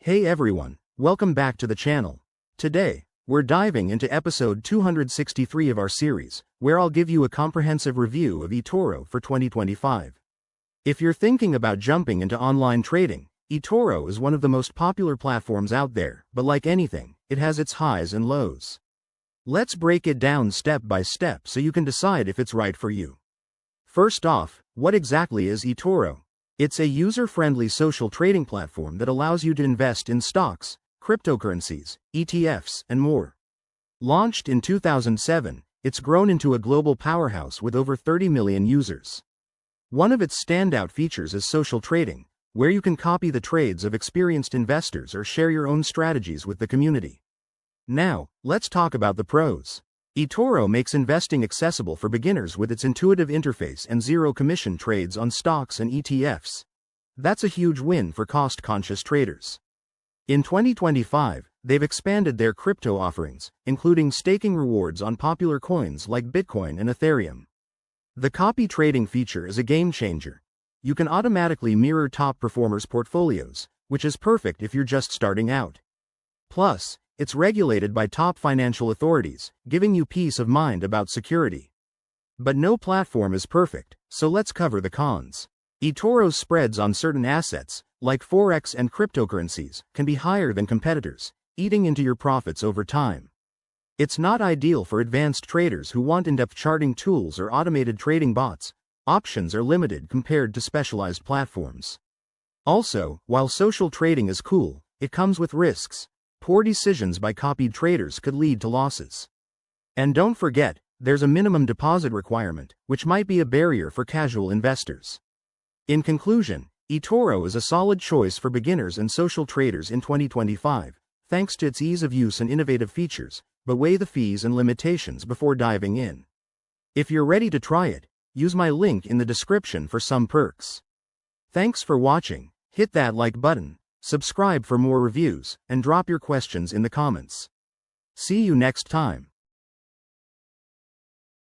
Hey everyone, welcome back to the channel. Today, we're diving into episode 263 of our series, where I'll give you a comprehensive review of eToro for 2025. If you're thinking about jumping into online trading, eToro is one of the most popular platforms out there, but like anything, it has its highs and lows. Let's break it down step by step so you can decide if it's right for you. First off, what exactly is eToro? It's a user-friendly social trading platform that allows you to invest in stocks, cryptocurrencies, ETFs, and more. Launched in 2007, it's grown into a global powerhouse with over 30 million users. One of its standout features is social trading, where you can copy the trades of experienced investors or share your own strategies with the community. Now, let's talk about the pros. eToro makes investing accessible for beginners with its intuitive interface and zero-commission trades on stocks and ETFs. That's a huge win for cost-conscious traders. In 2025, they've expanded their crypto offerings, including staking rewards on popular coins like Bitcoin and Ethereum. The copy trading feature is a game-changer. You can automatically mirror top performers' portfolios, which is perfect if you're just starting out. Plus, it's regulated by top financial authorities, giving you peace of mind about security. But no platform is perfect, so let's cover the cons. eToro's spreads on certain assets, like Forex and cryptocurrencies, can be higher than competitors, eating into your profits over time. It's not ideal for advanced traders who want in-depth charting tools or automated trading bots. Options are limited compared to specialized platforms. Also, while social trading is cool, it comes with risks. Poor decisions by copied traders could lead to losses. And don't forget, there's a minimum deposit requirement, which might be a barrier for casual investors. In conclusion, eToro is a solid choice for beginners and social traders in 2025, thanks to its ease of use and innovative features, but weigh the fees and limitations before diving in. If you're ready to try it, use my link in the description for some perks. Thanks for watching. Hit that like button, subscribe for more reviews, and drop your questions in the comments. See you next time.